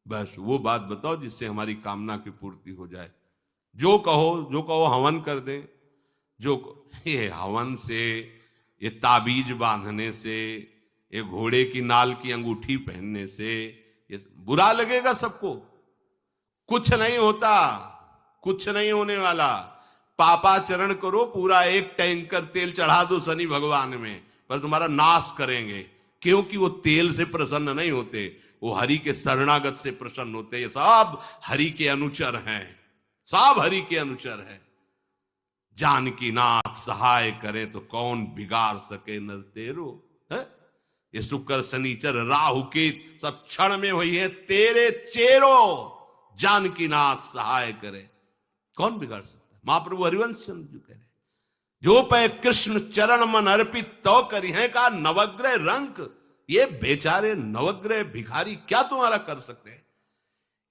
बस वो बात बताओ जिससे हमारी कामना की पूर्ति हो जाए। जो कहो हवन कर दें। ये हवन से, ये ताबीज बांधने से, ये घोड़े की नाल की अंगूठी पहनने से ये बुरा लगेगा सबको। कुछ नहीं होता, कुछ नहीं होने वाला। पापाचरण करो, पूरा एक टैंकर तेल चढ़ा दो शनि भगवान में, पर तुम्हारा नाश करेंगे, क्योंकि वो तेल से प्रसन्न नहीं होते, वो हरि के शरणागत से प्रसन्न होते। ये सब हरि के अनुचर हैं, सब हरि के अनुचर हैं। जानकी नाथ सहाय करे तो कौन बिगाड़ सके नर तेरो। है ये शुक्र शनिचर राहु केत सब क्षण में हुई है तेरे चेरो। जानकी नाथ सहाय करे, कौन बिगाड़ सकता है। महाप्रभु हरिवंश चंद्र जी कह रहे, जो पे कृष्ण चरण मन अर्पित तो करी है का नवग्रह रंक। ये बेचारे नवग्रह भिखारी क्या तुम्हारा कर सकते हैं।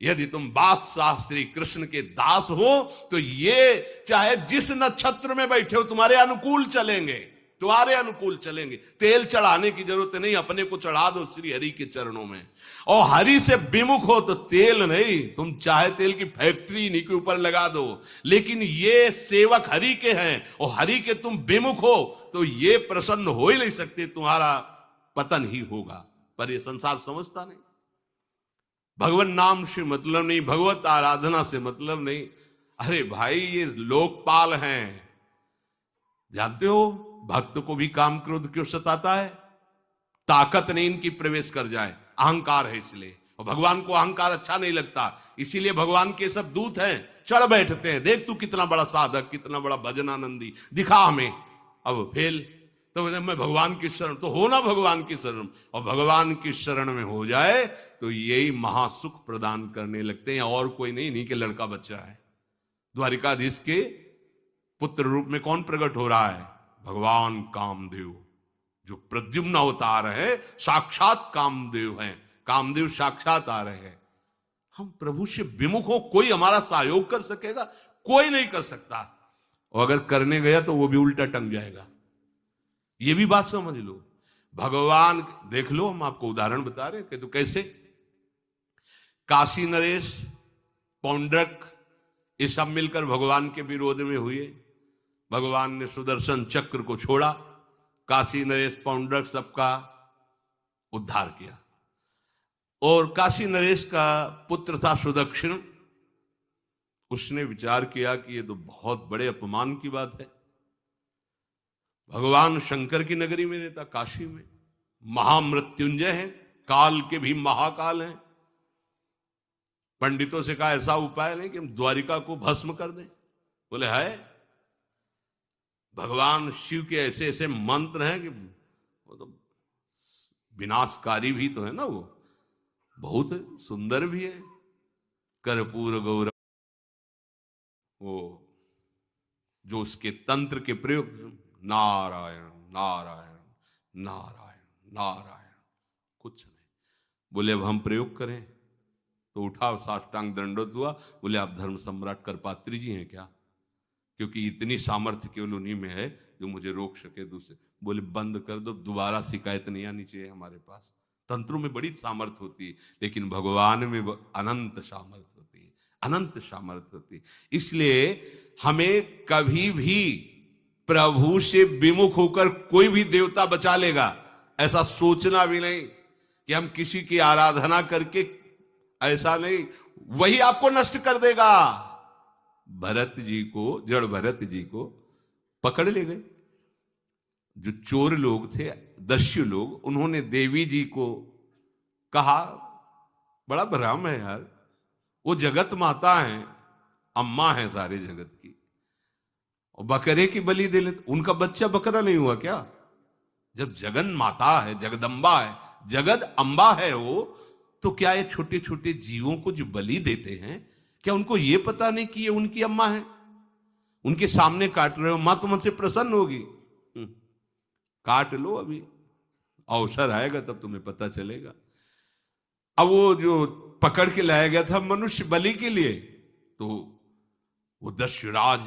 यदि तुम बादशाह श्री कृष्ण के दास हो तो ये चाहे जिस नक्षत्र में बैठे हो तुम्हारे अनुकूल चलेंगे, तुम्हारे अनुकूल चलेंगे। तेल चढ़ाने की जरूरत नहीं, अपने को चढ़ा दो श्री हरि के चरणों में। और हरि से विमुख हो तो तेल नहीं, तुम चाहे तेल की फैक्ट्री इन्हीं के ऊपर लगा दो, लेकिन ये सेवक हरि के हैं और हरि के तुम विमुख हो तो ये प्रसन्न हो ही नहीं सकते, तुम्हारा पतन ही होगा। पर ये संसार समझता नहीं। भगवान नाम से मतलब नहीं, भगवत आराधना से मतलब नहीं। अरे भाई ये लोकपाल हैं, जानते हो भक्त को भी काम क्रोध क्यों सताता है। ताकत नहीं इनकी प्रवेश कर जाए, अहंकार है इसलिए। और भगवान को अहंकार अच्छा नहीं लगता, इसीलिए भगवान के सब दूत हैं चढ़ बैठते हैं, देख तू कितना बड़ा साधक, कितना बड़ा भजनानंदी, दिखा हमें। अब फेल तो मैं भगवान की शरण, तो हो ना भगवान की शरण। और भगवान की शरण में हो जाए तो यही महासुख प्रदान करने लगते हैं, और कोई नहीं, इन्हीं के लड़का बच्चा है। द्वारिकाधीश के पुत्र रूप में कौन प्रकट हो रहा है, भगवान कामदेव। जो प्रद्युम्न अवतार है साक्षात कामदेव हैं, कामदेव साक्षात आ रहे हैं। हम प्रभु से विमुख हो, कोई हमारा सहयोग कर सकेगा, कोई नहीं कर सकता। और अगर करने गया तो वो भी उल्टा टंग जाएगा, ये भी बात समझ लो। भगवान देख लो, हम आपको उदाहरण बता रहे कि तो कैसे काशी नरेश, पौंड्रक, ये सब मिलकर भगवान के विरोध में हुए। भगवान ने सुदर्शन चक्र को छोड़ा, काशी नरेश पौंड्रक सबका उद्धार किया। और काशी नरेश का पुत्र था सुदक्षिण, उसने विचार किया कि ये तो बहुत बड़े अपमान की बात है। भगवान शंकर की नगरी में रहता, काशी में महामृत्युंजय है, काल के भी महाकाल हैं। पंडितों से कहा ऐसा उपाय नहीं कि हम द्वारिका को भस्म कर दें। बोले है, भगवान शिव के ऐसे ऐसे मंत्र हैं कि वो तो विनाशकारी भी तो है ना, वो बहुत सुंदर भी है। कर्पूर गौरव, वो जो उसके तंत्र के प्रयोग, नारायण नारायण नारायण नारायण, कुछ नहीं। बोले अब हम प्रयोग करें, तो उठा साष्टांग दंडोत हुआ। बोले आप धर्म सम्राट करपात्री जी हैं क्या, क्योंकि इतनी सामर्थ्य केवल उन्हीं में है जो मुझे रोक सके दूसरे। बोले बंद कर दो, दोबारा शिकायत नहीं आनी चाहिए हमारे पास। तंत्रों में बड़ी सामर्थ्य होती है, लेकिन भगवान में अनंत सामर्थ्य होती है, अनंत सामर्थ्य होती है। इसलिए हमें कभी भी प्रभु से विमुख होकर कोई भी देवता बचा लेगा ऐसा सोचना भी नहीं कि हम किसी की आराधना करके, ऐसा नहीं, वही आपको नष्ट कर देगा। भरत जी को, जड़ भरत जी को पकड़ ले गए जो चोर लोग थे, दस्यु लोग। उन्होंने देवी जी को कहा, बड़ा भ्रम है यार, वो जगत माता है, अम्मा है सारे जगत की, और बकरे की बलि दे लेते। उनका बच्चा बकरा नहीं हुआ क्या? जब जगन माता है, जगदम्बा है, जगद अम्बा है वो, तो क्या ये छोटे छोटे जीवों को जो बलि देते हैं, क्या उनको ये पता नहीं कि ये उनकी अम्मा है? उनके सामने काट रहे हो, मां तो मुझसे प्रसन्न होगी। काट लो, अभी अवसर आएगा तब तुम्हें पता चलेगा। अब वो जो पकड़ के लाया गया था मनुष्य बलि के लिए, तो वो दस्युराज,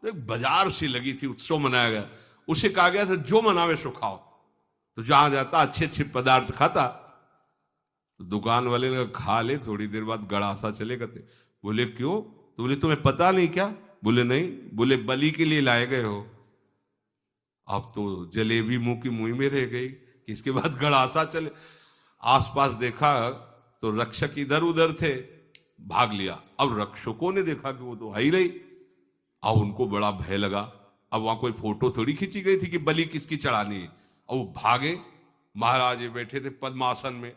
बाजार सी लगी थी, उत्सव मनाया गया। उसे कहा गया था जो मनावे सो खाओ, तो जहां जाता अच्छे अच्छे पदार्थ खाता। तो दुकान वाले ने कहा, खा ले, थोड़ी देर बाद गड़ासा चलेगा। बोले क्यों? तो बोले तुम्हें पता नहीं क्या? बोले नहीं। बोले बलि के लिए लाए गए हो। अब तो जलेबी मुंह की मुंह में रह गई कि इसके बाद गड़ासा चले। आसपास देखा तो रक्षक इधर उधर थे, भाग लिया। अब रक्षकों ने देखा कि वो तो है ही नहीं। अब उनको बड़ा भय लगा। अब वहां कोई फोटो थोड़ी खींची गई थी कि बलि किसकी चढ़ानी है। अब वो भागे। महाराज ये बैठे थे पद्मासन में,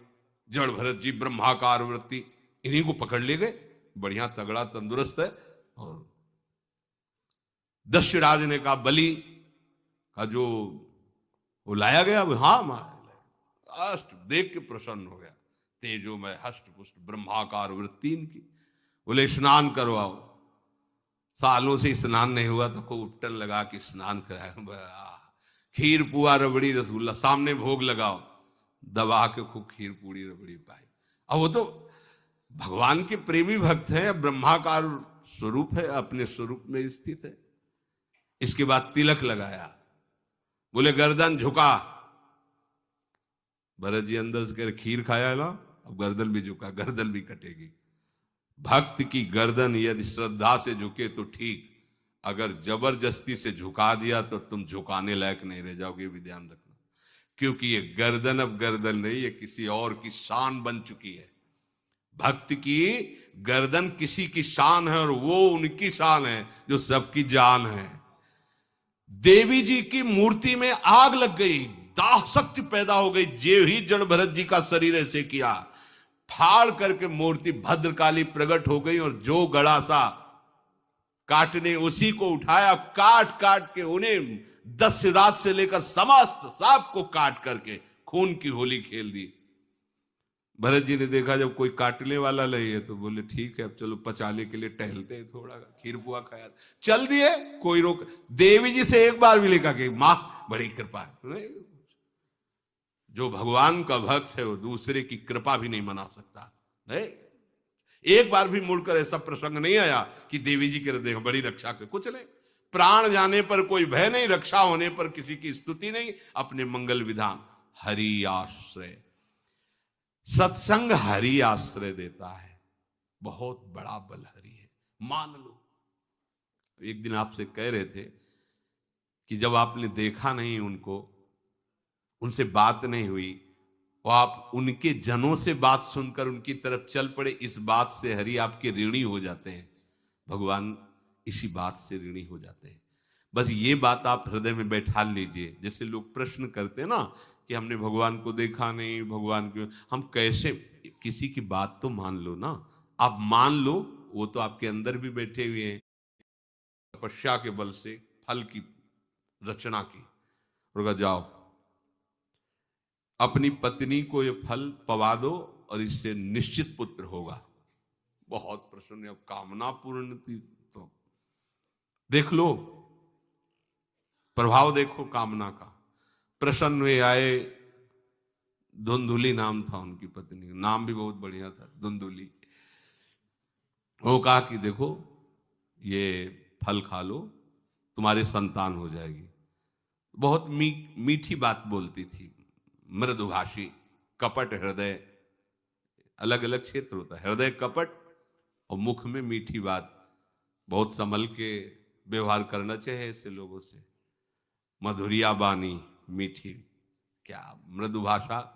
जड़ भरत जी ब्रह्माकार वृत्ति, इन्हीं को पकड़ ले गए। बढ़िया तगड़ा तंदुरुस्त है। और दस्युराज ने कहा बलि का जो वो लाया गया, हाँ महाराज, अष्ट देख के प्रसन्न हो गया। तेजो में हष्ट पुष्ट ब्रह्माकार वृत्ति इनकी। बोले स्नान करवाओ। सालों से स्नान नहीं हुआ तो को उपटन लगा के स्नान कराया। खीर पुआ रबड़ी रसगुल्ला सामने भोग लगाओ, दबा के खूब खीर पूरी रबड़ी पाई। अब वो तो भगवान के प्रेमी भक्त हैं, ब्रह्माकार स्वरूप है, अपने स्वरूप में स्थित है। इसके बाद तिलक लगाया। बोले गर्दन झुका। भरत जी अंदर से कह खीर खाया ना, अब गर्दन भी झुका, गर्दन भी कटेगी। भक्त की गर्दन यदि श्रद्धा से झुके तो ठीक, अगर जबरदस्ती से झुका दिया तो तुम झुकाने लायक नहीं रह जाओगे, भी ध्यान रखना। क्योंकि ये गर्दन अब गर्दन नहीं, ये किसी और की शान बन चुकी है। भक्त की गर्दन किसी की शान है और वो उनकी शान है जो सबकी जान है। देवी जी की मूर्ति में आग लग गई, दाह शक्ति पैदा हो गई। जे ही जड़ भरत जी का शरीर ऐसे किया, फाड़ करके मूर्ति भद्रकाली प्रकट हो गई। और जो गड़ासा काटने उसी को उठाया, काट काट के उन्हें दस्युराज से लेकर समस्त सांप को काट करके खून की होली खेल दी। भरत जी ने देखा जब कोई काटने वाला नहीं है तो बोले ठीक है, अब चलो पचाने के लिए टहलते हैं, थोड़ा खीर पुआ खाया, चल दिए, कोई रोक। देवी जी से एक बार भी लिखा कि मां बड़ी कृपा है। जो भगवान का भक्त है वो दूसरे की कृपा भी नहीं मना सकता। नहीं, एक बार भी मुड़कर ऐसा प्रसंग नहीं आया कि देवी जी के देख बड़ी रक्षा कर, कुछ नहीं। प्राण जाने पर कोई भय नहीं, रक्षा होने पर किसी की स्तुति नहीं, अपने मंगल विधान। हरि आश्रय, सत्संग हरि आश्रय देता है, बहुत बड़ा बल हरि है, मान लो। एक दिन आपसे कह रहे थे कि जब आपने देखा नहीं उनको, उनसे बात नहीं हुई, और आप उनके जनों से बात सुनकर उनकी तरफ चल पड़े, इस बात से हरि आपके ऋणी हो जाते हैं। भगवान इसी बात से ऋणी हो जाते हैं। बस ये बात आप हृदय में बैठा लीजिए। जैसे लोग प्रश्न करते हैं ना कि हमने भगवान को देखा नहीं, भगवान क्यों, हम कैसे, किसी की बात तो मान लो ना। आप मान लो, वो तो आपके अंदर भी बैठे हुए हैं, तपस्या के बल से फल की रचना की। और जाओ अपनी पत्नी को ये फल पवा दो और इससे निश्चित पुत्र होगा। बहुत प्रसन्न, अब कामना पूर्ण थी तो देख लो, प्रभाव देखो कामना का। प्रसन्न हुए, आए। धुंधुली नाम था उनकी पत्नी, नाम भी बहुत बढ़िया था, धुंधुली। वो कहा कि देखो ये फल खा लो, तुम्हारी संतान हो जाएगी। बहुत मीठी बात बोलती थी, मृदुभाषी, कपट हृदय, अलग अलग क्षेत्र होता है, हृदय कपट और मुख में मीठी बात। बहुत संभल के व्यवहार करना चाहिए ऐसे लोगों से। मधुरिया बानी, मीठी, क्या मृदु भाषा।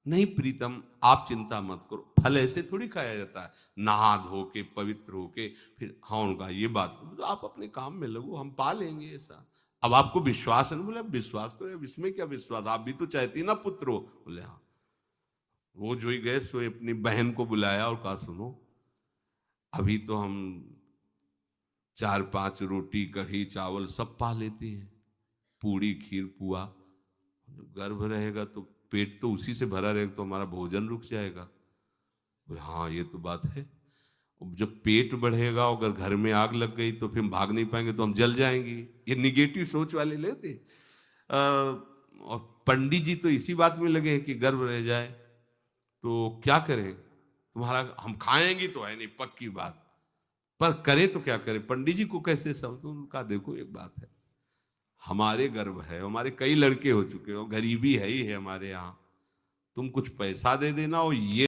नहीं प्रीतम, आप चिंता मत करो, फल ऐसे थोड़ी खाया जाता है, नहा धो के पवित्र होके फिर। हाँ उनका ये बात, तो आप अपने काम में लगो, हम पा लेंगे ऐसा। अब आपको विश्वास है ना? बोले विश्वास तो है, इसमें क्या विश्वास, आप भी तो चाहती ना पुत्र हो। बोले हाँ। वो जो ही गए सो अपनी बहन को बुलाया और कहा सुनो, अभी तो हम 4-5 रोटी कढ़ी चावल सब पा लेते हैं, पूड़ी खीर पुआ, गर्भ रहेगा तो पेट तो उसी से भरा रहेगा, तो हमारा भोजन रुक जाएगा। बोले हाँ ये तो बात है, जब पेट बढ़ेगा अगर घर में आग लग गई तो फिर हम भाग नहीं पाएंगे, तो हम जल जाएंगे। ये निगेटिव सोच वाले लेते। और पंडित जी तो इसी बात में लगे हैं कि गर्भ रह जाए तो क्या करें, तुम्हारा हम खाएंगे तो है नहीं पक्की बात, पर करे तो क्या करे। पंडित जी को कैसे समझ, उनका देखो एक बात है, हमारे गर्भ है, हमारे कई लड़के हो चुके हो, गरीबी है ही है हमारे यहाँ, तुम कुछ पैसा दे देना और ये